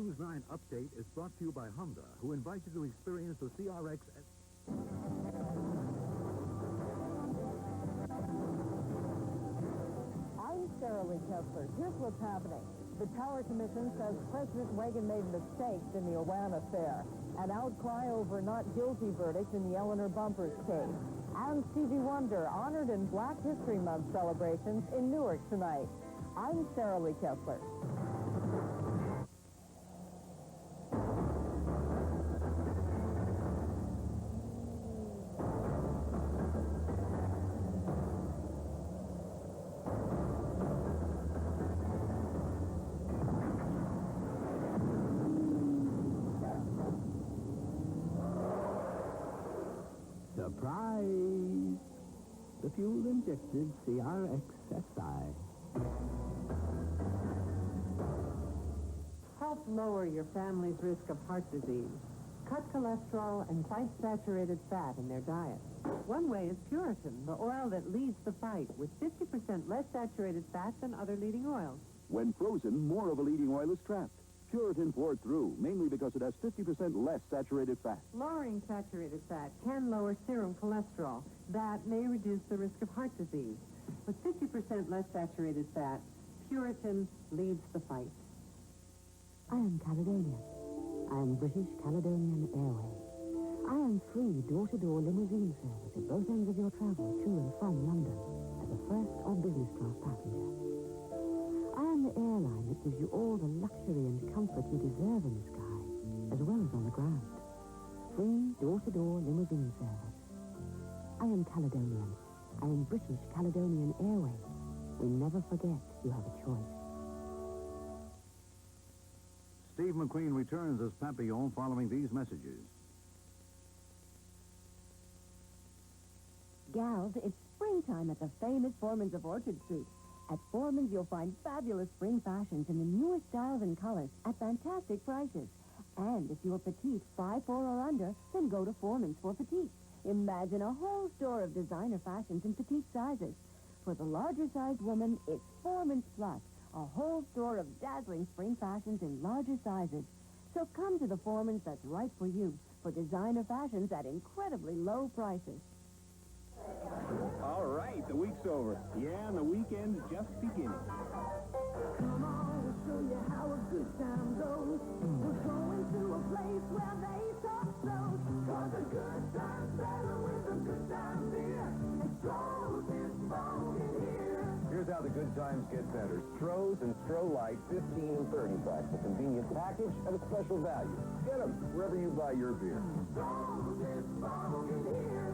News 9 Update is brought to you by Honda, who invites you to experience the CRX... I'm Sarah Lee Kessler. Here's what's happening. The Tower Commission says President Reagan made mistakes in the Iran affair. An outcry over not guilty verdict in the Eleanor Bumpers case. And Stevie Wonder honored in Black History Month celebrations in Newark tonight. I'm Sarah Lee Kessler. Surprise! The fuel-injected CRX Si. Help lower your family's risk of heart disease. Cut cholesterol and fight saturated fat in their diet. One way is Puritan, the oil that leads the fight, with 50% less saturated fat than other leading oils. When frozen, more of a leading oil is trapped. Puritan poured through, mainly because it has 50% less saturated fat. Lowering saturated fat can lower serum cholesterol. That may reduce the risk of heart disease. With 50% less saturated fat, Puritan leads the fight. I am Caledonian. I am British Caledonian Airways. I am free door-to-door limousine service at both ends of your travel to and from London as a first or business class passenger. I am the airline that gives you all the luxury and comfort you deserve in the sky, as well as on the ground. Free door-to-door limousine service. I am Caledonian. I am British Caledonian Airways. We never forget you have a choice. Steve McQueen returns as Papillon following these messages. Gals, it's springtime at the famous Forman's of Orchard Street. At Forman's, you'll find fabulous spring fashions in the newest styles and colors at fantastic prices. And if you're petite, 5'4" or under, then go to Forman's for petite. Imagine a whole store of designer fashions in petite sizes. For the larger-sized woman, it's Forman's Plus, a whole store of dazzling spring fashions in larger sizes. So come to the Forman's that's right for you, for designer fashions at incredibly low prices. All right, the week's over. Yeah, and the weekend's just beginning. Come on, we'll show you how a good time goes. We're going to a place where they talk slow. 'Cause a good time's better with a good time beer. And Stroh's is smoking here. Here's how the good times get better. Stroh's and Stroh Light, 15 and 30 bucks. A convenient package at a special value. Get them wherever you buy your beer. Stroh's is smoking here.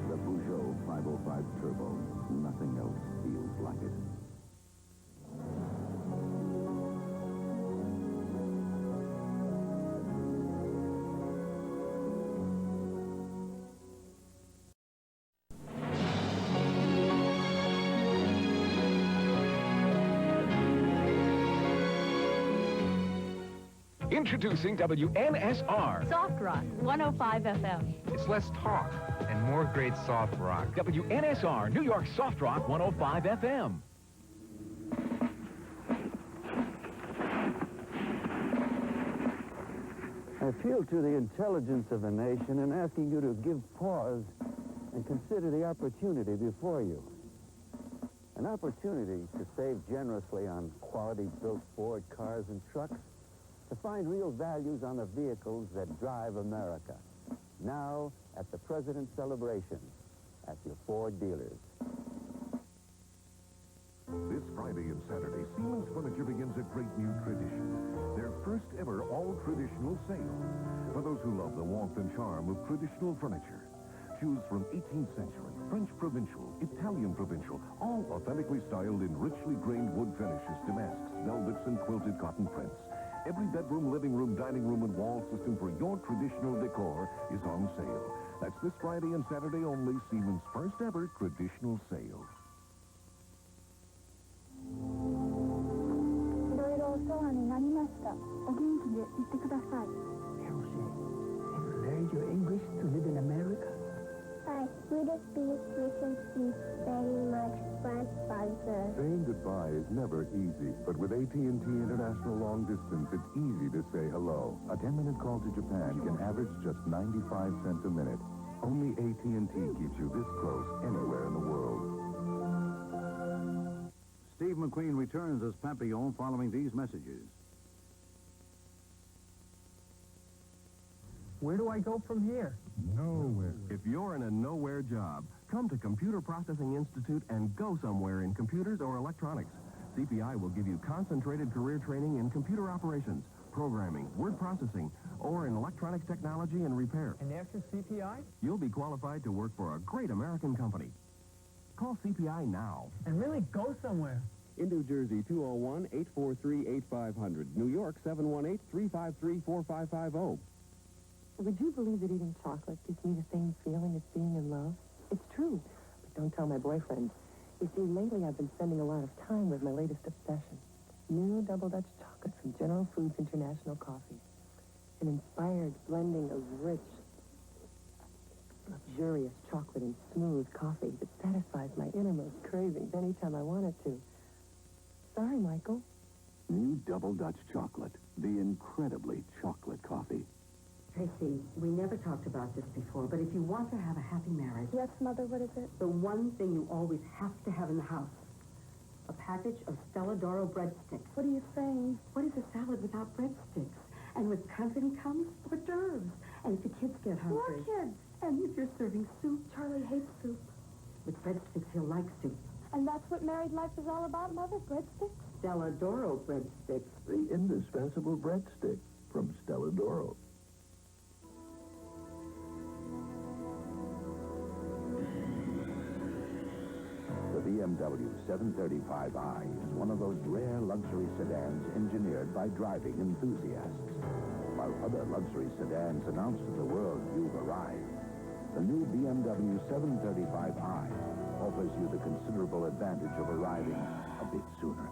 The Peugeot 505 Turbo. Nothing else feels like it. Introducing WNSR. Soft Rock, 105 FM. It's less talk and more great soft rock. WNSR, New York Soft Rock, 105 FM. I appeal to the intelligence of the nation in asking you to give pause and consider the opportunity before you. An opportunity to save generously on quality-built Ford cars and trucks, to find real values on the vehicles that drive America. Now, at the President's celebration, at your Ford dealers. This Friday and Saturday, Seaman's Furniture begins a great new tradition. Their first ever all-traditional sale. For those who love the warmth and charm of traditional furniture. Choose from 18th century, French provincial, Italian provincial, all authentically styled in richly grained wood finishes, damasks, velvets, and quilted cotton prints. Every bedroom, living room, dining room, and wall system for your traditional decor is on sale. That's this Friday and Saturday only, Seaman's first ever traditional sale. Have you learned your English to live in America? Hi, we just speak recently very much grandfather. Saying goodbye is never easy, but with AT&T International Long Distance, it's easy to say hello. A 10-minute call to Japan can average just 95 cents a minute. Only AT&T keeps you this close anywhere in the world. Steve McQueen returns as Papillon following these messages. Where do I go from here? Nowhere. If you're in a nowhere job, come to Computer Processing Institute and go somewhere in computers or electronics. CPI will give you concentrated career training in computer operations, programming, word processing, or in electronics technology and repair. And after CPI? You'll be qualified to work for a great American company. Call CPI now. And really go somewhere. In New Jersey, 201-843-8500. New York, 718-353-4550. Would you believe that eating chocolate gives me the same feeling as being in love? It's true, but don't tell my boyfriend. You see, lately I've been spending a lot of time with my latest obsession. New Double Dutch chocolate from General Foods International Coffee. An inspired blending of rich, luxurious chocolate and smooth coffee that satisfies my innermost cravings anytime I want it to. Sorry, Michael. New Double Dutch Chocolate, the incredibly chocolate coffee. Tracy, we never talked about this before, but if you want to have a happy marriage... Yes, Mother, what is it? The one thing you always have to have in the house. A package of Stella D'oro breadsticks. What are you saying? What is a salad without breadsticks? And with company comes hors d'oeuvres. And if the kids get hungry... More kids! And if you're serving soup... Charlie hates soup. With breadsticks, he'll like soup. And that's what married life is all about, Mother? Breadsticks? Stella D'oro breadsticks. The indispensable breadstick from Stella D'oro. The BMW 735i is one of those rare luxury sedans engineered by driving enthusiasts. While other luxury sedans announce to the world you've arrived, the new BMW 735i offers you the considerable advantage of arriving a bit sooner.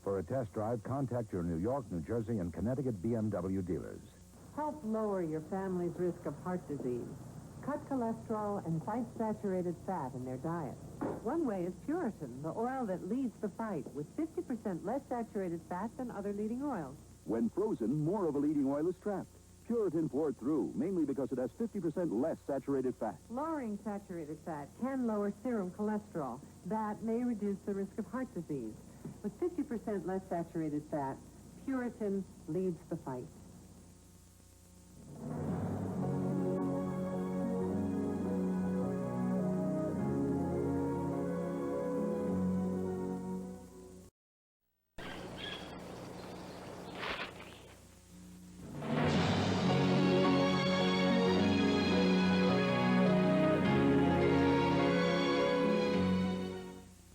For a test drive, contact your New York, New Jersey, and Connecticut BMW dealers. Help lower your family's risk of heart disease. Cut cholesterol and fight saturated fat in their diet. One way is Puritan, the oil that leads the fight, with 50% less saturated fat than other leading oils. When frozen, more of a leading oil is trapped. Puritan poured through, mainly because it has 50% less saturated fat. Lowering saturated fat can lower serum cholesterol. That may reduce the risk of heart disease. With 50% less saturated fat, Puritan leads the fight.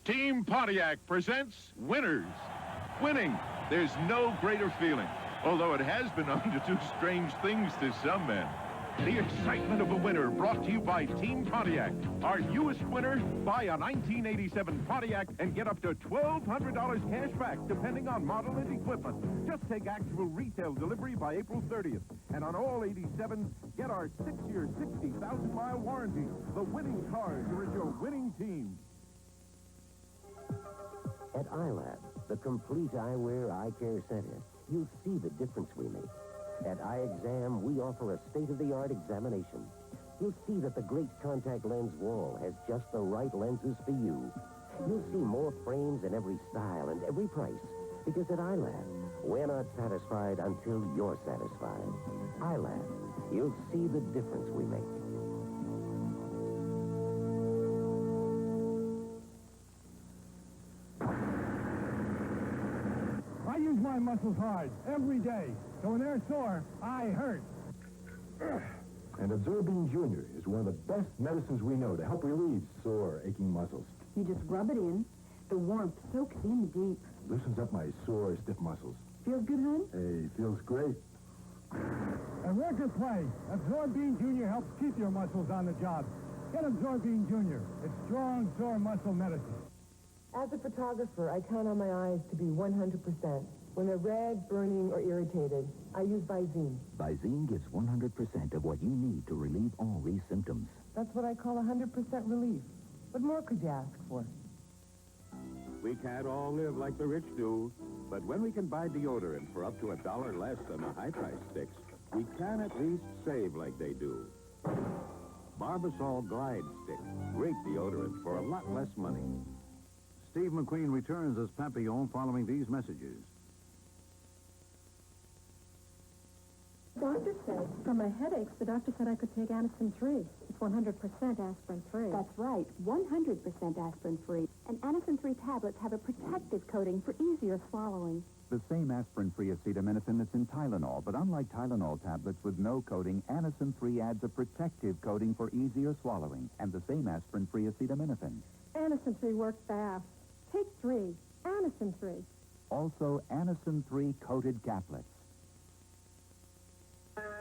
Team Pontiac presents Winners. Winning, there's no greater feeling, although it has been known to do strange things to some men. The excitement of a winner brought to you by Team Pontiac. Our newest winner, buy a 1987 Pontiac and get up to $1,200 cash back, depending on model and equipment. Just take actual retail delivery by April 30th. And on all 87s, get our 6-year, 60,000-mile warranty. The winning cars are at your winning team. At Eyelab, the complete eyewear eye care center, you'll see the difference we make. At Eye Exam, we offer a state-of-the-art examination. You'll see that the great contact lens wall has just the right lenses for you. You'll see more frames in every style and every price. Because at Eyelab, we're not satisfied until you're satisfied. Eyelab, you'll see the difference we make. I use my muscles hard every day, so when they're sore, I hurt. And Absorbine Jr is one of the best medicines we know to help relieve sore, aching muscles. You just rub it in. The warmth soaks in deep. Loosens up my sore, stiff muscles. Feels good, hon? Hey, feels great. And work your play. Absorbine Jr. helps keep your muscles on the job. Get Absorbine Jr. It's strong, sore muscle medicine. As a photographer, I count on my eyes to be 100%. When they're red, burning, or irritated, I use Visine. Visine gives 100% of what you need to relieve all these symptoms. That's what I call 100% relief. What more could you ask for? We can't all live like the rich do, but when we can buy deodorant for up to $1 less than the high-price sticks, we can at least save like they do. Barbasol Glide Stick. Great deodorant for a lot less money. Steve McQueen returns as Papillon following these messages. Doctor said, for my headaches, the doctor said I could take Anacin 3. It's 100% aspirin-free. That's right, 100% aspirin-free. And Anacin 3 tablets have a protective coating for easier swallowing. The same aspirin-free acetaminophen that's in Tylenol, but unlike Tylenol tablets with no coating, Anacin 3 adds a protective coating for easier swallowing, and the same aspirin-free acetaminophen. Anacin 3 works fast. Take 3. Anacin 3. Also, Anacin 3 coated caplets.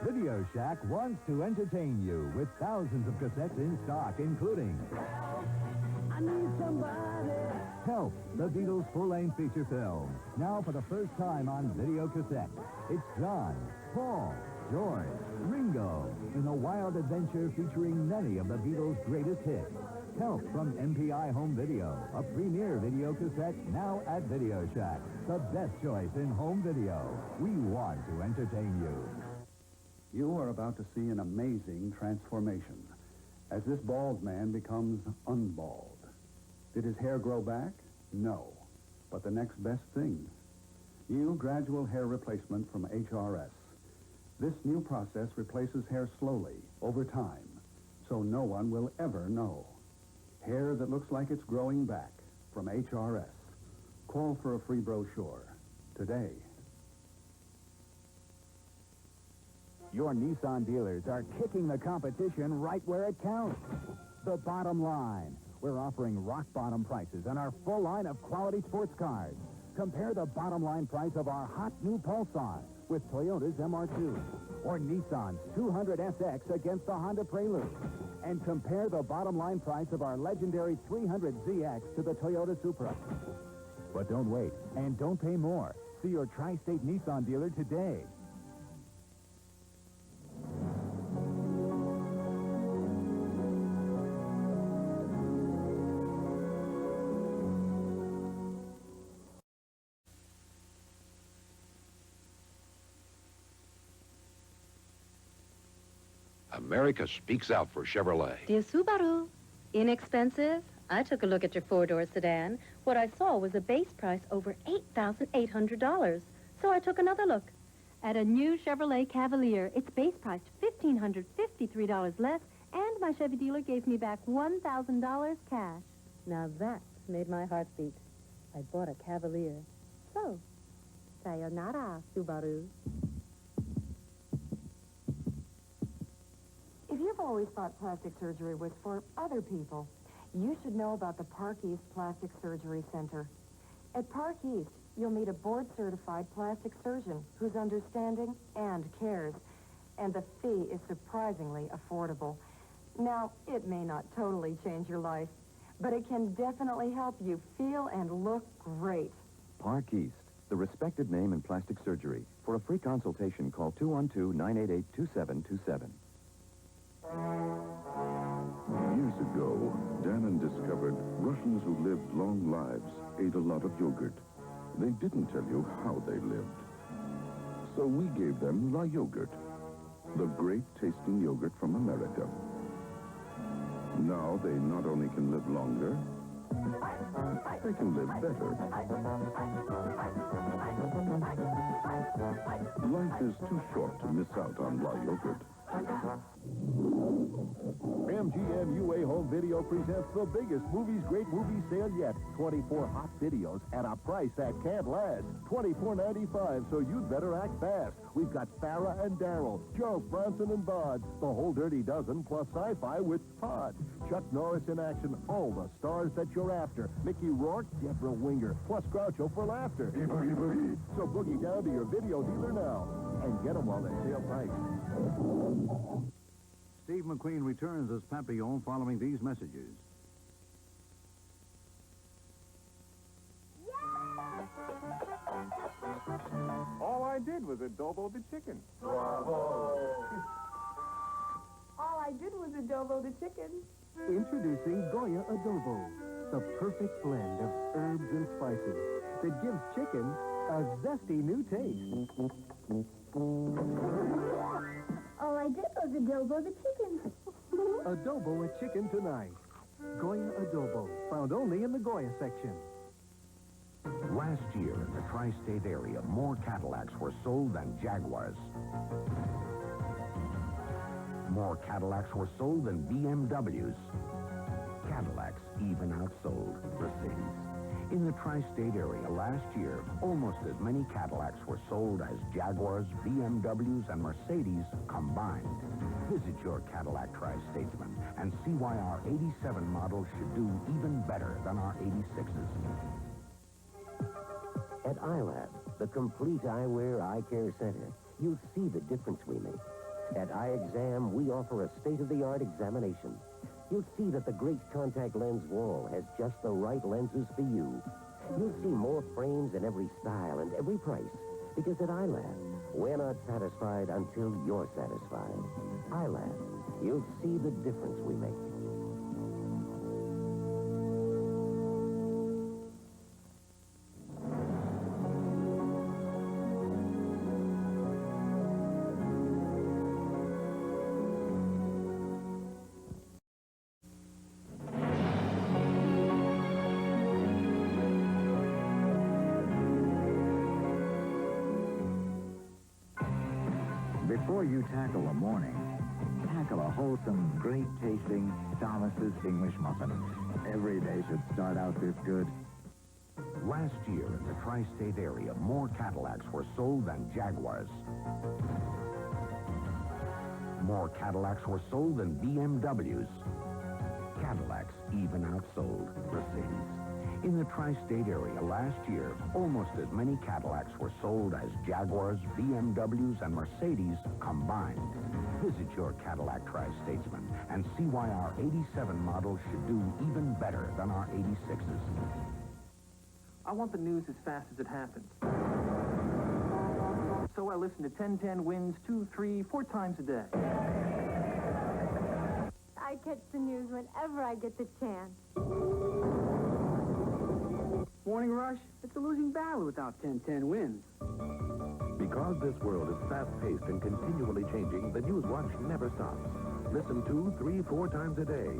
Video Shack wants to entertain you with thousands of cassettes in stock, including I need somebody. Help, the Beatles full-length feature film. Now for the first time on video cassette. It's John, Paul, George, Ringo in a wild adventure featuring many of the Beatles' greatest hits. Help from MPI Home Video, a premier video cassette now at Video Shack. The best choice in home video. We want to entertain you. You are about to see an amazing transformation as this bald man becomes unbald. Did his hair grow back? No. But the next best thing, new gradual hair replacement from HRS. This new process replaces hair slowly, over time, so no one will ever know. Hair that looks like it's growing back from HRS. Call for a free brochure today. Your Nissan dealers are kicking the competition right where it counts. The bottom line. We're offering rock-bottom prices on our full line of quality sports cars. Compare the bottom line price of our hot new Pulsar with Toyota's MR2 or Nissan's 200SX against the Honda Prelude. And compare the bottom line price of our legendary 300ZX to the Toyota Supra. But don't wait, and don't pay more. See your Tri-State Nissan dealer today. America speaks out for Chevrolet. Dear Subaru, inexpensive? I took a look at your four-door sedan. What I saw was a base price over $8,800. So I took another look at a new Chevrolet Cavalier. It's base priced $1,553 less, and my Chevy dealer gave me back $1,000 cash. Now that made my heart beat. I bought a Cavalier. So, sayonara, Subaru. If you've always thought plastic surgery was for other people, you should know about the Park East Plastic Surgery Center. At Park East, you'll meet a board-certified plastic surgeon who's understanding and cares, and the fee is surprisingly affordable. Now, it may not totally change your life, but it can definitely help you feel and look great. Park East, the respected name in plastic surgery. For a free consultation, call 212-988-2727. Years ago, Dannon discovered Russians who lived long lives ate a lot of yogurt. They didn't tell you how they lived. So we gave them La Yogurt, the great-tasting yogurt from America. Now they not only can live longer, they can live better. Life is too short to miss out on La Yogurt. MGM UA Home Video presents the biggest Great Movies sale yet. 24 hot videos at a price that can't last. $24.95, so you'd better act fast. We've got Farrah and Daryl, Joe, Bronson, and Bod, the whole Dirty Dozen, plus sci-fi with Todd. Chuck Norris in action, all the stars that you're after. Mickey Rourke, Deborah Winger, plus Groucho for laughter. Boogie, boogie. So boogie down to your video dealer now and get them while they're sale price. Steve McQueen returns as Papillon following these messages. All I did was adobo the chicken. Bravo! All I did was adobo the chicken. Introducing Goya Adobo, the perfect blend of herbs and spices that gives chicken a zesty new taste. All I did was adobo the chicken. Adobo a chicken tonight. Goya Adobo, found only in the Goya section. Last year in the tri-state area, more Cadillacs were sold than Jaguars. More Cadillacs were sold than BMWs. Cadillacs even outsold Mercedes. In the tri-state area last year, almost as many Cadillacs were sold as Jaguars, BMWs, and Mercedes combined. Visit your Cadillac tri-statesman and see why our 87 models should do even better than our 86s. At Eyelab, the complete eyewear eye care center, you'll see the difference we make. At Eye Exam, we offer a state-of-the-art examination. You'll see that the great contact lens wall has just the right lenses for you. You'll see more frames in every style and every price. Because at Eyelab, we're not satisfied until you're satisfied. Eyelab, you'll see the difference we make. Before you tackle a morning, tackle a wholesome, great-tasting Thomas's English muffin. Every day should start out this good. Last year in the tri-state area, more Cadillacs were sold than Jaguars. More Cadillacs were sold than BMWs. Cadillacs even outsold Mercedes. In the tri-state area last year, almost as many Cadillacs were sold as Jaguars, BMWs, and Mercedes combined. Visit your Cadillac tri-statesman and see why our 87 models should do even better than our 86s. I want the news as fast as it happens. So I listen to 1010 Wins 2, 3, 4 times a day. I catch the news whenever I get the chance. Morning Rush, it's a losing battle without 1010 Wins. Because this world is fast-paced and continually changing, the News Watch never stops. Listen 2, 3, 4 times a day.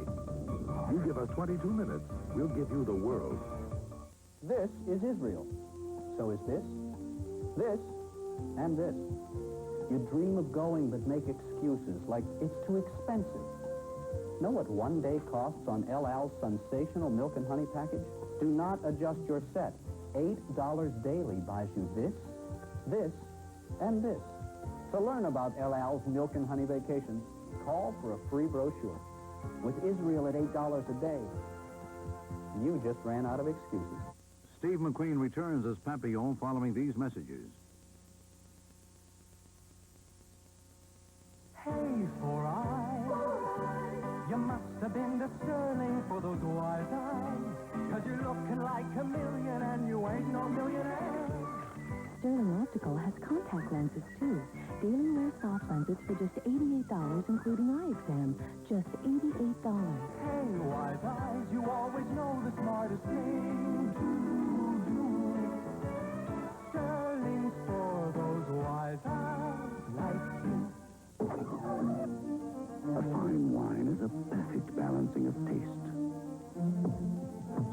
You give us 22 minutes, we'll give you the world. This is Israel. So is this, and this. You dream of going but make excuses like it's too expensive. Know what one day costs on El Al's sensational milk and honey package? Do not adjust your set. $8 daily buys you this, and this. To learn about El Al's milk and honey vacation, call for a free brochure. With Israel at $8 a day, you just ran out of excuses. Steve McQueen returns as Papillon following these messages. Hey, for eyes, you must have been to Sterling for those wise eyes, 'cause you're looking like a million and you ain't no millionaire. Sterling Optical has contact lenses, too. Daily wear soft lenses for just $88, including eye exam. Just $88. Hey, wise eyes, you always know the smartest thing to do. Sterling's for those wise eyes like you. A fine wine is a perfect balancing of taste.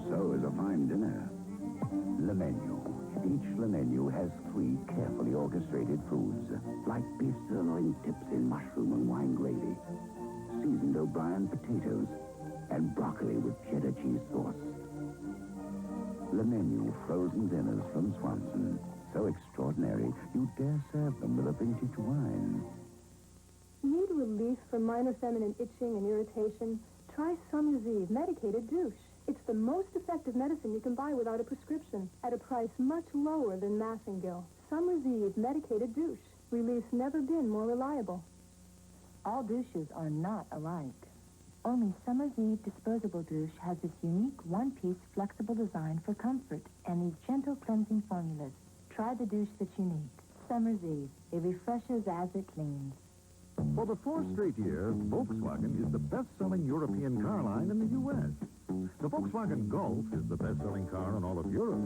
So is a fine dinner. Le Menu. Each Le Menu has 3 carefully orchestrated foods, like beef sirloin tips in mushroom and wine gravy, seasoned O'Brien potatoes, and broccoli with cheddar cheese sauce. Le Menu frozen dinners from Swanson. So extraordinary, you'd dare serve them with a vintage wine. Need relief from minor feminine itching and irritation? Try Summer's Eve medicated douche. It's the most effective medicine you can buy without a prescription at a price much lower than Massengill. Summer's Eve medicated douche. Relief's never been more reliable. All douches are not alike. Only Summer's Eve disposable douche has this unique one-piece flexible design for comfort and these gentle cleansing formulas. Try the douche that you need. Summer's Eve. It refreshes as it cleans. For the fourth straight year, Volkswagen is the best-selling European car line in the U.S. The Volkswagen Golf is the best-selling car in all of Europe.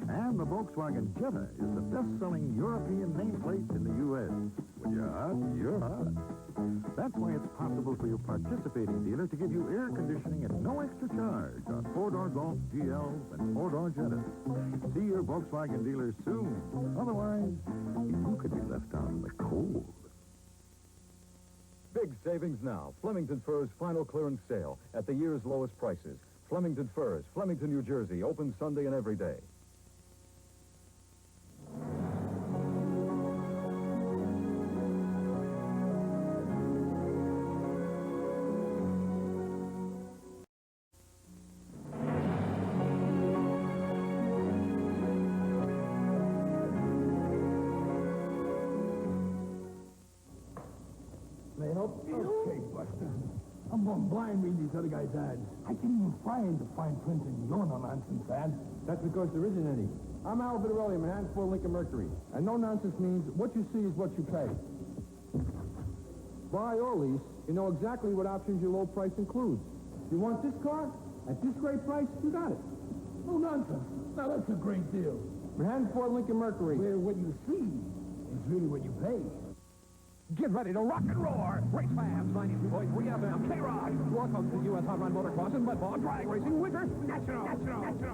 And the Volkswagen Jetta is the best-selling European nameplate in the U.S. When you're hot, you're hot. That's why it's possible for your participating dealer to give you air conditioning at no extra charge on four-door Golf GLs and four-door Jettas. See your Volkswagen dealer soon. Otherwise, you could be left out in the cold. Big savings now. Flemington Furs final clearance sale at the year's lowest prices. Flemington Furs, Flemington, New Jersey, open Sunday and every day. Okay, Buster. I'm going blind reading these other guys' ads. I can't even find the fine print in your no-nonsense ad. That's because there isn't any. I'm Al Vitarelli, man, for Lincoln Mercury. And no nonsense means what you see is what you pay. Buy or lease, you know exactly what options your low price includes. You want this car? At this great price, you got it. No nonsense. Now, that's a great deal. Manhattan Ford Lincoln Mercury. Where what you see is really what you pay. Get ready to rock and roar. Race fans, 92.3 FM, K-Rock. Welcome to U.S. Hot Rod Motocross and Mud Bog Drag Racing Winter National.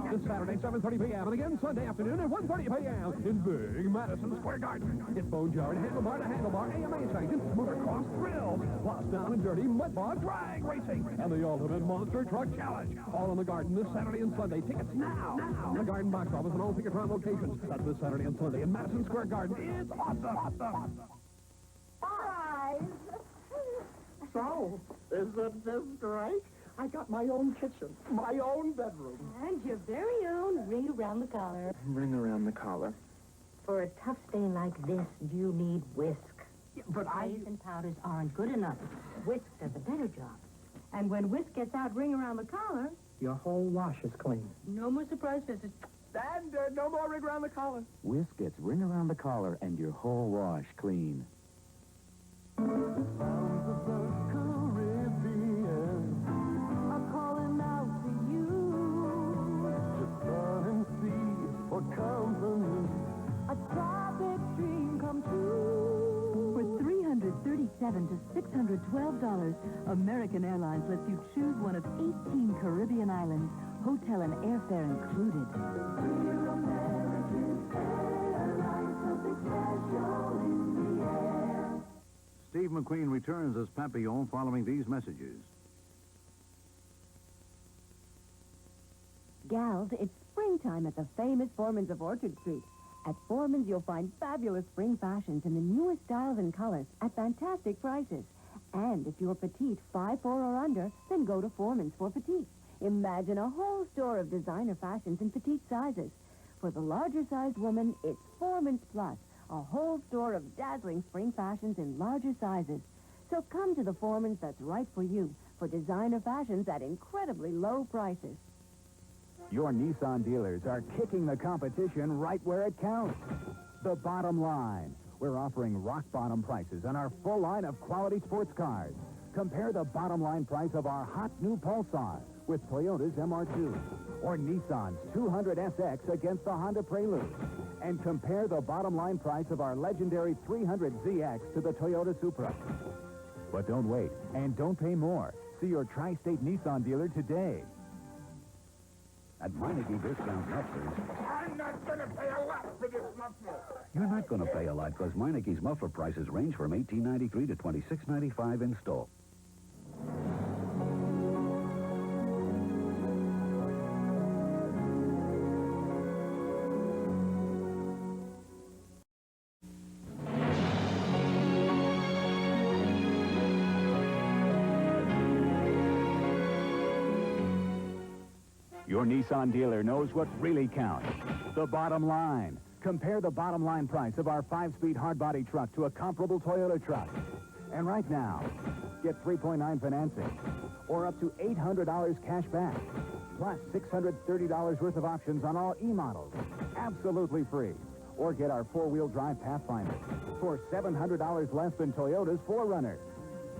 This Saturday, 7:30 p.m. and again Sunday afternoon at 1:30 p.m. in Big Madison Square Garden. It's bone jar and handlebar to handlebar AMA sanctioned motocross thrills. Plus down and dirty Mud Bog Drag Racing and the Ultimate Monster Truck Challenge. All in the Garden this Saturday and Sunday. Tickets now. The Garden box office and all Ticketron locations. That's this Saturday and Sunday in Madison Square Garden. It's awesome. So, isn't this great? I got my own kitchen, my own bedroom. And your very own ring around the collar. Ring around the collar. For a tough stain like this, you need whisk. Yeah, but Sprays and powders aren't good enough. Whisk does a better job. And when whisk gets out ring around the collar... Your whole wash is clean. No more surprise visits. And no more ring around the collar. Whisk gets ring around the collar and your whole wash clean. For $337 to $612, American Airlines lets you choose one of 18 Caribbean islands, hotel and airfare included. Steve McQueen returns as Papillon following these messages. Gals, it's springtime at the famous Forman's of Orchard Street. At Forman's, you'll find fabulous spring fashions in the newest styles and colors at fantastic prices. And if you're petite, 5'4" or under, then go to Forman's for petite. Imagine a whole store of designer fashions in petite sizes. For the larger-sized woman, it's Forman's Plus, a whole store of dazzling spring fashions in larger sizes. So come to the Forman's that's right for you, for designer fashions at incredibly low prices. Your Nissan dealers are kicking the competition right where it counts. The bottom line. We're offering rock-bottom prices on our full line of quality sports cars. Compare the bottom line price of our hot new Pulsar with Toyota's MR2 or Nissan's 200SX against the Honda Prelude. And compare the bottom line price of our legendary 300ZX to the Toyota Supra. But don't wait and don't pay more. See your Tri-State Nissan dealer today. At Meineke Discount Mufflers, I'm not going to pay a lot for this muffler. you're not going to pay a lot because Meineke's muffler prices range from $18.93 to $26.95 in store. Your Nissan dealer knows what really counts. The bottom line. Compare the bottom line price of our 5-speed hard-body truck to a comparable Toyota truck. And right now, get 3.9 financing or up to $800 cash back, plus $630 worth of options on all E-models. Absolutely free. Or get our 4-wheel drive Pathfinder for $700 less than Toyota's 4Runner.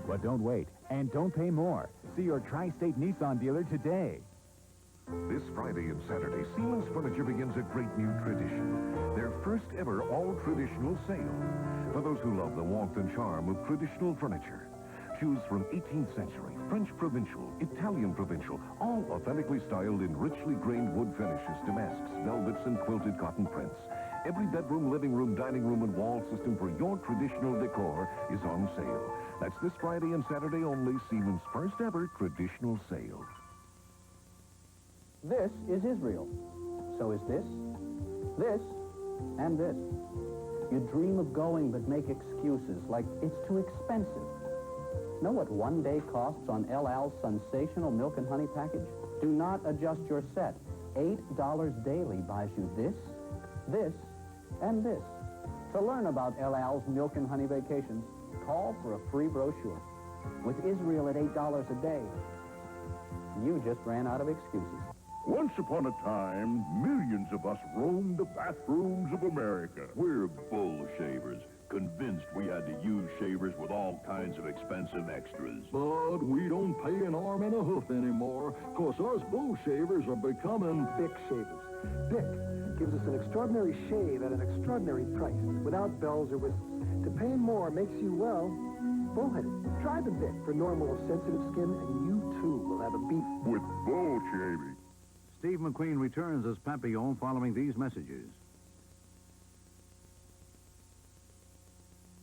But don't wait, and don't pay more. See your Tri-State Nissan dealer today. This Friday and Saturday, Siemens Furniture begins a great new tradition. Their first ever all-traditional sale. For those who love the warmth and charm of traditional furniture. Choose from 18th century, French provincial, Italian provincial, all authentically styled in richly grained wood finishes, damasks, velvets, and quilted cotton prints. Every bedroom, living room, dining room, and wall system for your traditional decor is on sale. That's this Friday and Saturday only, Siemens' first ever traditional sale. This is Israel. So is this, and this. You dream of going but make excuses like it's too expensive. Know what one day costs on El Al's sensational milk and honey package? Do not adjust your set. $8 daily buys you this, and this. To learn about El Al's milk and honey vacations, call for a free brochure. With Israel at $8 a day, you just ran out of excuses. Once upon a time, millions of us roamed the bathrooms of America. We're bull shavers, convinced we had to use shavers with all kinds of expensive extras. But we don't pay an arm and a hoof anymore, because us bull shavers are becoming Bic shavers. Bic gives us an extraordinary shave at an extraordinary price, without bells or whistles. To pay more makes you, well, bullheaded. Try the Bic for normal or sensitive skin, and you, too, will have a beef. With bull shaving. Steve McQueen returns as Papillon following these messages.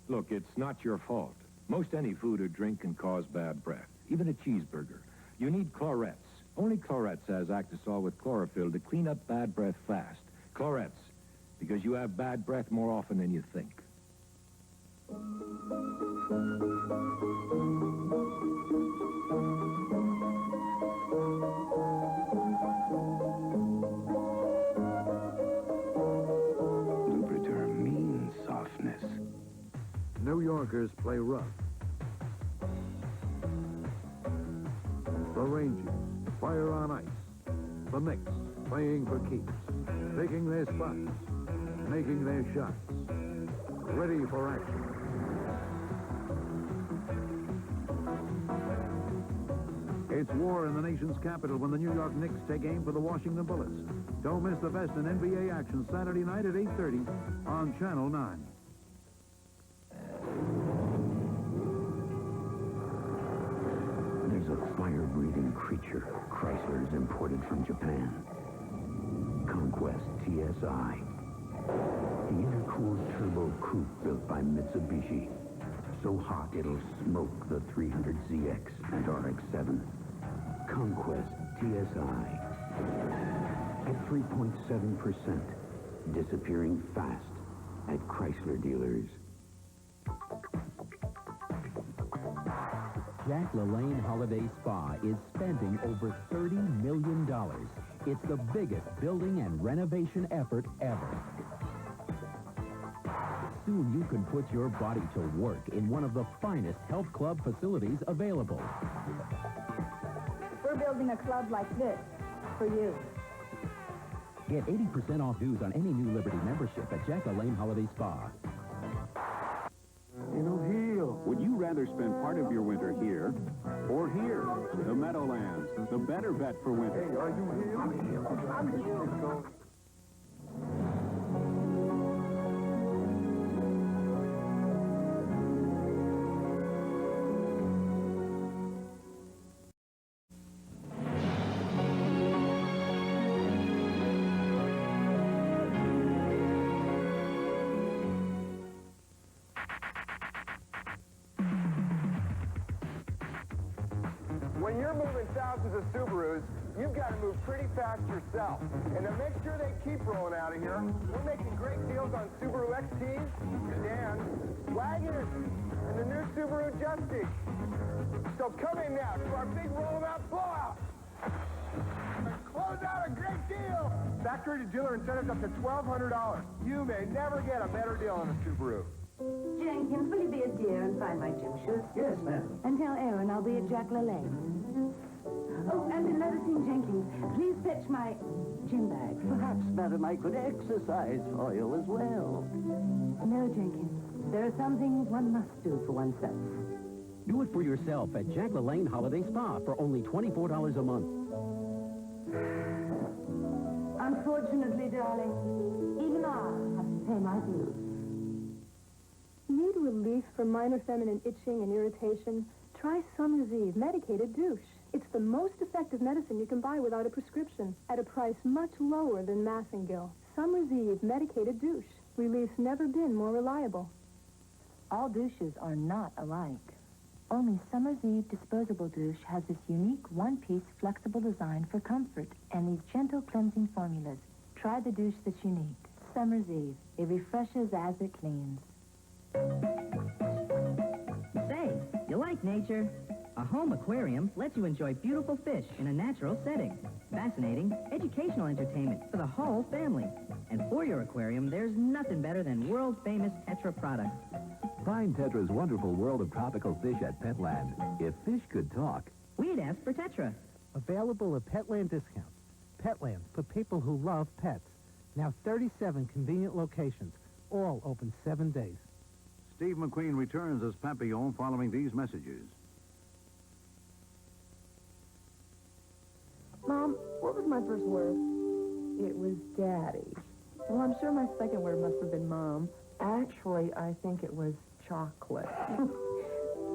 Look, it's not your fault. Most any food or drink can cause bad breath, even a cheeseburger. You need Chlorets. Only Chlorets has Actisol with chlorophyll to clean up bad breath fast. Chlorets, because you have bad breath more often than you think. Lubriderm means softness. New Yorkers play rough. The Rangers, fire on ice. The Knicks, playing for keeps. Picking their spots. Making their shots. Ready for action. It's war in the nation's capital when the New York Knicks take aim for the Washington Bullets. Don't miss the best in NBA action Saturday night at 8:30 on Channel 9. There's a fire-breathing creature Chrysler's imported from Japan. Conquest TSI. The intercooled turbo coupe built by Mitsubishi. So hot it'll smoke the 300ZX and RX-7. Conquest TSI. At 3.7%. Disappearing fast at Chrysler dealers. Jack LaLanne Holiday Spa is spending over $30 million. It's the biggest building and renovation effort ever. Soon you can put your body to work in one of the finest health club facilities available. We're building a club like this for you. Get 80% off dues on any new Liberty membership at Jack LaLanne Holiday Spa. Would you rather spend part of your winter here or here? The Meadowlands, the better bet for winter. Hey, are you here? When you're moving thousands of Subarus, you've got to move pretty fast yourself. And to make sure they keep rolling out of here, we're making great deals on Subaru XTs, sedans, wagons, and the new Subaru Justy. So come in now to our big rollout blowout. And close out upgraded dealer incentives up to $1,200. You may never get a better deal on a Subaru. Jenkins, will you be a dear and find my gym shoes? Yes, ma'am. And tell Aaron I'll be at Jack LaLanne. Oh, and another thing, Jenkins, please fetch my gym bag. Perhaps, madam, I could exercise for you as well. No, Jenkins. There are some things one must do for oneself. Do it for yourself at Jack LaLanne Holiday Spa for only $24 a month. Unfortunately, darling, even I have to pay my dues. Need relief from minor feminine itching and irritation? Try Summer's Eve medicated douche. It's the most effective medicine you can buy without a prescription at a price much lower than Massengill. Summer's Eve medicated douche. Relief's never been more reliable. All douches are not alike. Only Summer's Eve disposable douche has this unique one-piece flexible design for comfort and these gentle cleansing formulas. Try the douche that's unique. Summer's Eve. It refreshes as it cleans. Say, you like nature? A home aquarium lets you enjoy beautiful fish in a natural setting. Fascinating, educational entertainment for the whole family. And for your aquarium, there's nothing better than world-famous Tetra products. Find Tetra's wonderful world of tropical fish at Petland. If fish could talk, we'd ask for Tetra. Available at Petland discounts. Petland, for people who love pets. Now 37 convenient locations, all open 7 days. Steve McQueen returns as Papillon following these messages. Mom, what was my first word? It was daddy. Well, I'm sure my second word must have been mom. Actually, I think it was chocolate.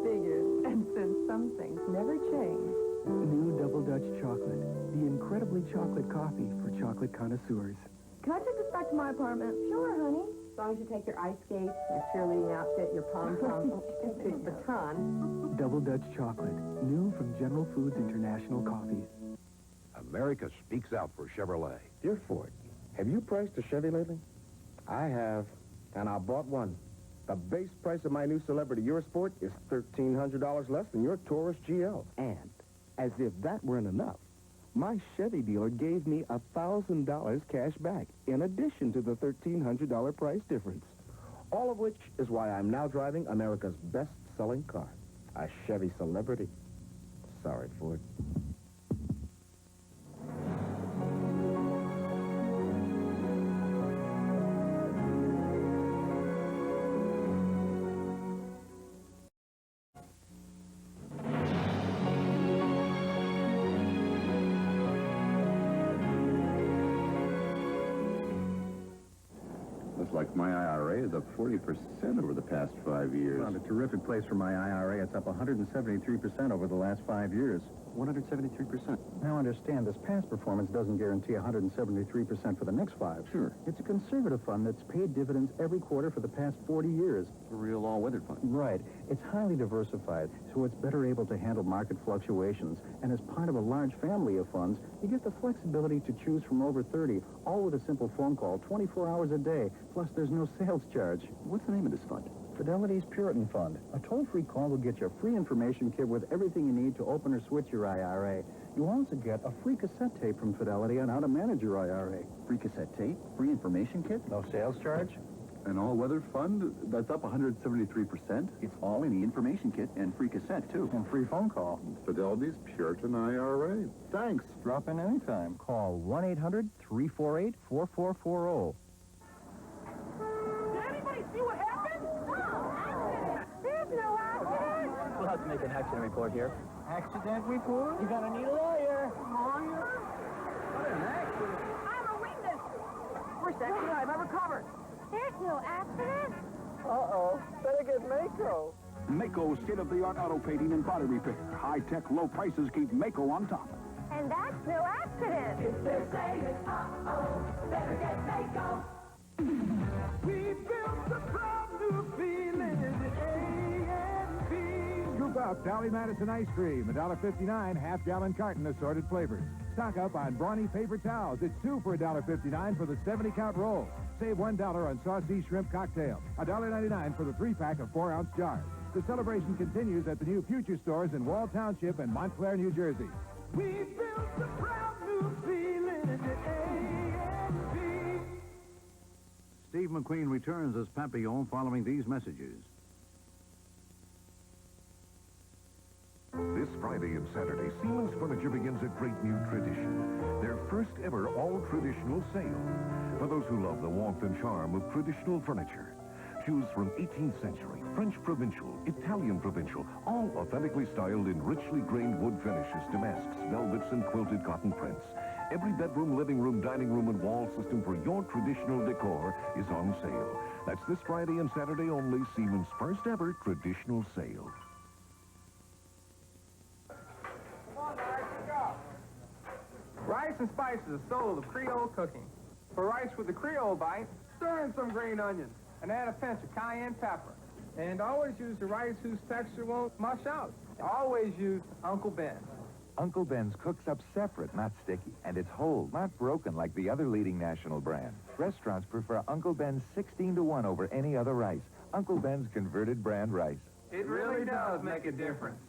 Figures. And since some things never change. New Double Dutch Chocolate. The incredibly chocolate coffee for chocolate connoisseurs. Can I take this back to my apartment? Sure, honey. As long as you take your ice skates, your cheerleading outfit, your pom-pom, this baton. Double Dutch Chocolate. New from General Foods International Coffees. America speaks out for Chevrolet. Dear Ford, have you priced a Chevy lately? I have, and I bought one. The base price of my new Celebrity Eurosport is $1,300 less than your Taurus GL. And, as if that weren't enough, my Chevy dealer gave me $1,000 cash back, in addition to the $1,300 price difference. All of which is why I'm now driving America's best-selling car, a Chevy Celebrity. Sorry, Ford. Looks like my IRA is up 40% over the past 5 years. Found a terrific place for my IRA. It's up 173% over the last 5 years. 173%. Now understand, this past performance doesn't guarantee 173% for the next 5. Sure. It's a conservative fund that's paid dividends every quarter for the past 40 years. A real all-weather fund. Right. It's highly diversified, so it's better able to handle market fluctuations. And as part of a large family of funds, you get the flexibility to choose from over 30, all with a simple phone call, 24 hours a day. Plus, there's no sales charge. What's the name of this fund? Fidelity's Puritan Fund. A toll-free call will get you a free information kit with everything you need to open or switch your IRA. You also get a free cassette tape from Fidelity on how to manage your IRA. Free cassette tape? Free information kit? No sales charge? An all-weather fund that's up 173%? It's all in the information kit and free cassette, too. And free phone call. Fidelity's Puritan IRA. Thanks. Drop in anytime. Call 1-800-348-4440. Did anybody see what happened? There's no accident. We'll have to make an accident report here. Accident report? You're gonna need a lawyer. Lawyer? What an accident. I'm a witness. Worst accident I've ever covered. There's no accident. Uh-oh. Better get Mako. Mako state-of-the-art auto painting and body repair. High-tech, low prices keep Mako on top. And that's no accident. If they're saying, uh-oh, better get Mako. We built the brand new feeling in the A&B. Scoop up Dolly Madison ice cream, $1.59, half-gallon carton, assorted flavors. Stock up on Brawny paper towels. It's 2 for $1.59 for the 70-count roll. Save $1 on saucy shrimp cocktail. $1.99 for the 3-pack of 4-ounce jars. The celebration continues at the new Future stores in Wall Township and Montclair, New Jersey. We built the brand new feeling in the A&B. McQueen returns as Papillon following these messages. This Friday and Saturday, Seaman's Furniture begins a great new tradition. Their first ever all-traditional sale. For those who love the warmth and charm of traditional furniture. Choose from 18th century, French provincial, Italian provincial, all authentically styled in richly grained wood finishes, damasks, velvets, and quilted cotton prints. Every bedroom, living room, dining room, and wall system for your traditional decor is on sale. That's this Friday and Saturday only, Seaman's first ever traditional sale. Rice and spices, the soul of Creole cooking. For rice with the Creole bite, stir in some green onions and add a pinch of cayenne pepper. And always use the rice whose texture won't mush out. Always use Uncle Ben's. Uncle Ben's cooks up separate, not sticky, and it's whole, not broken like the other leading national brands. Restaurants prefer Uncle Ben's 16-to-1 over any other rice. Uncle Ben's converted brand rice. It really does make a difference.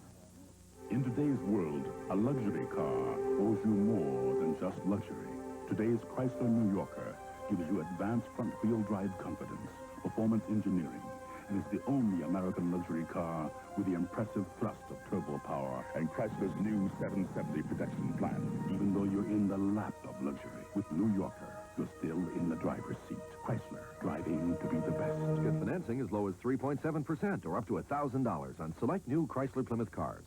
In today's world, a luxury car owes you more than just luxury. Today's Chrysler New Yorker gives you advanced front-wheel drive confidence, performance engineering, and is the only American luxury car with the impressive thrust of turbo power and Chrysler's new 770 protection plan. Even though you're in the lap of luxury, with New Yorker, you're still in the driver's seat. Chrysler, driving to be the best. Get financing as low as 3.7% or up to $1,000 on select new Chrysler Plymouth cars.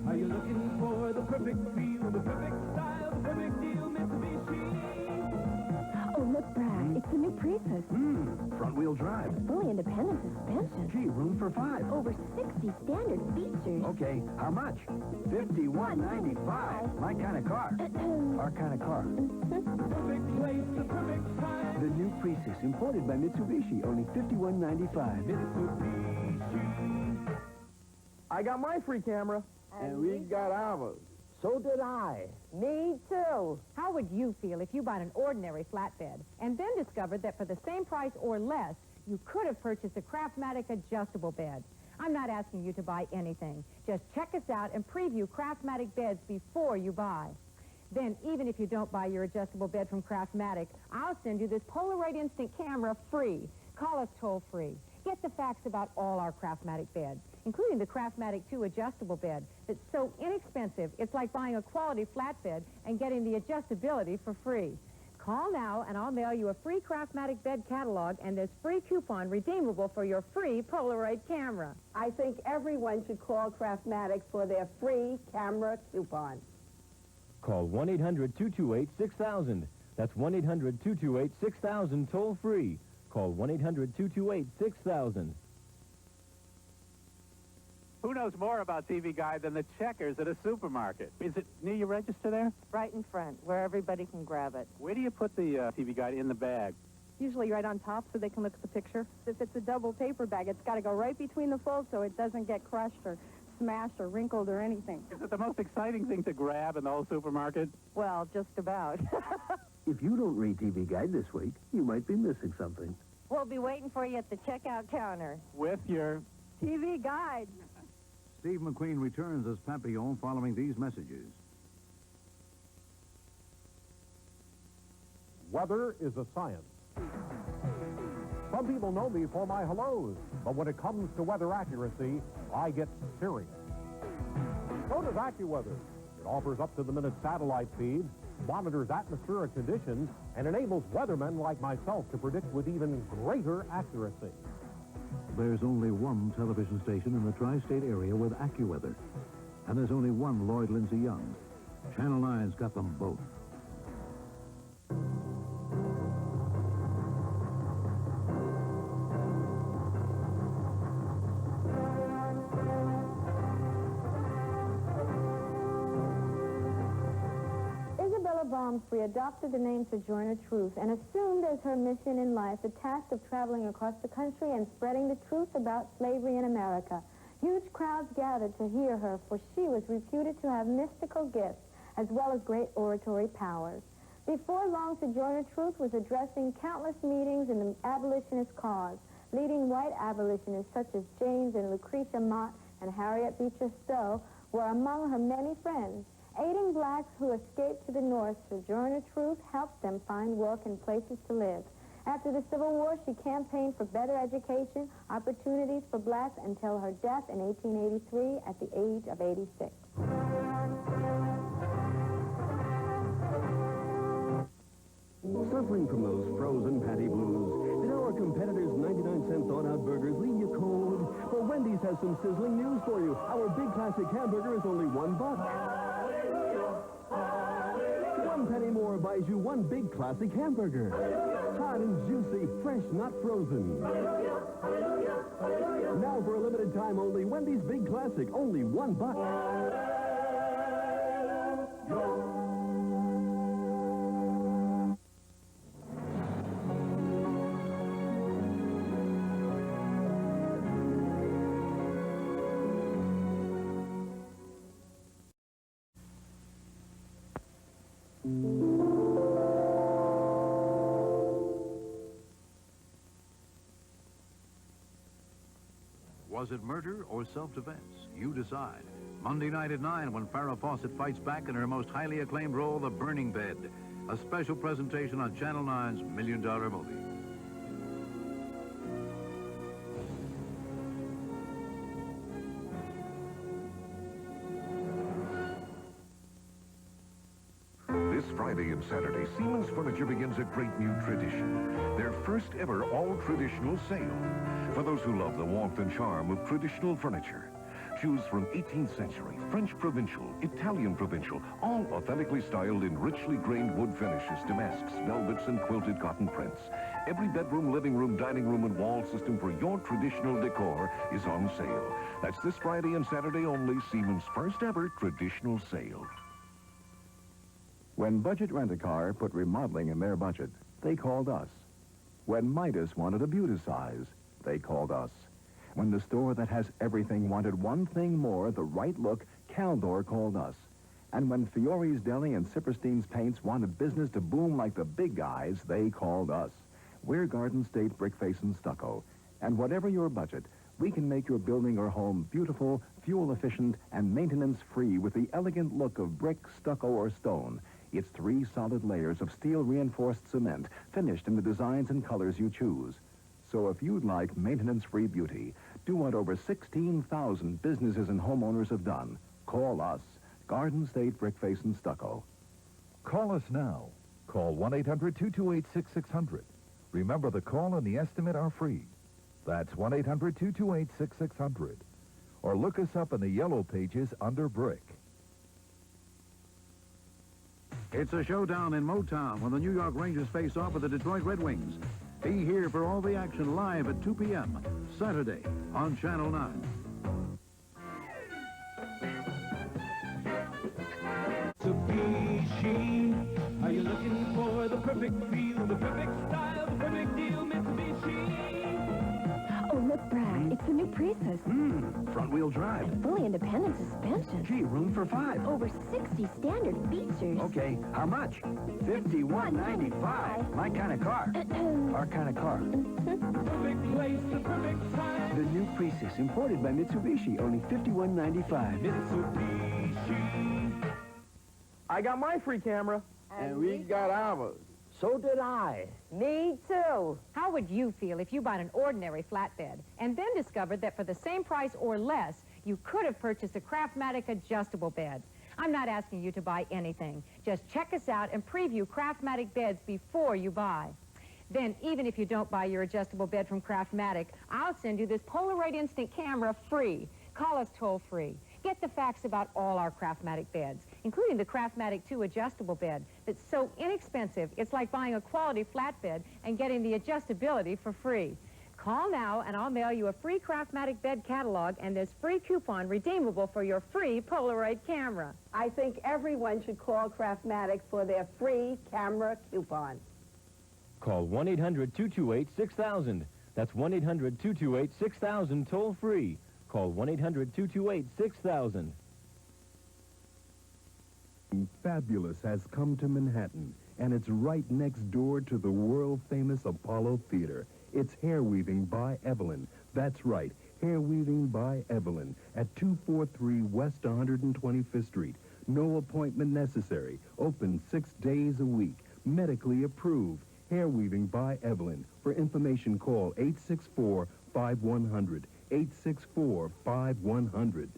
Are you looking for the perfect feel, the perfect style, the perfect deal, Mitsubishi? Oh, look, Brad, it's the new Prius. Front-wheel drive. Fully independent suspension. Gee, room for 5. Over 60 standard features. Okay, how much? $51.95. My kind of car. Our kind of car. Perfect place, the perfect time. The new Prius, imported by Mitsubishi, only $51.95. Mitsubishi. I got my free camera. And we got ours. So did I. Me too. How would you feel if you bought an ordinary flatbed and then discovered that for the same price or less, you could have purchased a Craftmatic adjustable bed? I'm not asking you to buy anything. Just check us out and preview Craftmatic beds before you buy. Then, even if you don't buy your adjustable bed from Craftmatic, I'll send you this Polaroid Instant camera free. Call us toll-free. Get the facts about all our Craftmatic beds, including the Craftmatic 2 adjustable bed that's so inexpensive, it's like buying a quality flatbed and getting the adjustability for free. Call now, and I'll mail you a free Craftmatic bed catalog and this free coupon redeemable for your free Polaroid camera. I think everyone should call Craftmatic for their free camera coupon. Call 1-800-228-6000. That's 1-800-228-6000 toll-free. Call 1-800-228-6000. Who knows more about TV Guide than the checkers at a supermarket? Is it near your register there? Right in front, where everybody can grab it. Where do you put the TV Guide in the bag? Usually right on top so they can look at the picture. If it's a double paper bag, it's got to go right between the folds so it doesn't get crushed or smashed or wrinkled or anything. Is it the most exciting thing to grab in the whole supermarket? Well, just about. If you don't read TV Guide this week, you might be missing something. We'll be waiting for you at the checkout counter. With your TV Guide. Steve McQueen returns as Papillon following these messages. Weather is a science. Some people know me for my hellos, but when it comes to weather accuracy, I get serious. So does AccuWeather. It offers up-to-the-minute satellite feeds, monitors atmospheric conditions, and enables weathermen like myself to predict with even greater accuracy. There's only one television station in the tri-state area with AccuWeather. And there's only one Lloyd Lindsay Young. Channel 9's got them both. Free adopted the name Sojourner Truth and assumed as her mission in life the task of traveling across the country and spreading the truth about slavery in America. Huge crowds gathered to hear her, for she was reputed to have mystical gifts as well as great oratory powers. Before long, Sojourner Truth was addressing countless meetings in the abolitionist cause. Leading white abolitionists such as James and Lucretia Mott and Harriet Beecher Stowe were among her many friends. Aiding blacks who escaped to the North, Sojourner Truth helped them find work and places to live. After the Civil War, she campaigned for better education, opportunities for blacks until her death in 1883 at the age of 86. Suffering from those frozen patty blues, did our competitors' 99-cent thawed-out burgers leave you cold? Well, Wendy's has some sizzling news for you. Our big classic hamburger is only $1. 1 penny more buys you one big classic hamburger. Hot and juicy, fresh, not frozen. Now for a limited time only, Wendy's Big Classic, only $1. Was it murder or self-defense? You decide. Monday night at 9 when Farrah Fawcett fights back in her most highly acclaimed role, The Burning Bed. A special presentation on Channel 9's $1 Million Movie. This Friday and Saturday, Seaman's Furniture begins a great new tradition. Their first ever all-traditional sale. For those who love the warmth and charm of traditional furniture. Choose from 18th century, French provincial, Italian provincial, all authentically styled in richly grained wood finishes, damasks, velvets, and quilted cotton prints. Every bedroom, living room, dining room, and wall system for your traditional decor is on sale. That's this Friday and Saturday only, Seaman's first ever traditional sale. When Budget Rent-A-Car put remodeling in their budget, they called us. When Midas wanted a beauticize, they called us. When the store that has everything wanted one thing more, the right look, Caldor called us. And when Fiore's Deli and Sipperstein's Paints wanted business to boom like the big guys, they called us. We're Garden State Brick Face and Stucco. And whatever your budget, we can make your building or home beautiful, fuel-efficient, and maintenance-free with the elegant look of brick, stucco, or stone. It's 3 solid layers of steel-reinforced cement, finished in the designs and colors you choose. So if you'd like maintenance-free beauty, do what over 16,000 businesses and homeowners have done. Call us, Garden State Brick Face and Stucco. Call us now. Call 1-800-228-6600. Remember, the call and the estimate are free. That's 1-800-228-6600. Or look us up in the yellow pages under Brick. It's a showdown in Motown when the New York Rangers face off with the Detroit Red Wings. Be here for all the action live at 2 p.m. Saturday on Channel 9. Mitsubishi, are you looking for the perfect feel, the perfect style, the perfect deal? Mitsubishi. Oh, look, Brad, it's the new Prius. Front-wheel drive. And fully independent suspension. Gee, room for 5. Over 60 standard features. Okay, how much? $51.95. My kind of car. Our kind of car. Perfect place, the perfect time. The new Prius, imported by Mitsubishi, only $51.95. Mitsubishi. I got my free camera. And we got ours. So did I. Me too. How would you feel if you bought an ordinary flatbed and then discovered that for the same price or less, you could have purchased a Craftmatic adjustable bed? I'm not asking you to buy anything. Just check us out and preview Craftmatic beds before you buy. Then, even if you don't buy your adjustable bed from Craftmatic, I'll send you this Polaroid Instant camera free. Call us toll-free. Get the facts about all our Craftmatic beds, including the Craftmatic 2 adjustable bed that's so inexpensive, it's like buying a quality flatbed and getting the adjustability for free. Call now, and I'll mail you a free Craftmatic bed catalog and this free coupon redeemable for your free Polaroid camera. I think everyone should call Craftmatic for their free camera coupon. Call 1-800-228-6000. That's 1-800-228-6000 toll-free. Call 1-800-228-6000. Fabulous has come to Manhattan, and it's right next door to the world-famous Apollo Theater. It's Hair Weaving by Evelyn. That's right, Hair Weaving by Evelyn at 243 West 125th Street. No appointment necessary. Open 6 days a week. Medically approved. Hair Weaving by Evelyn. For information, call 864-5100. 864-5100.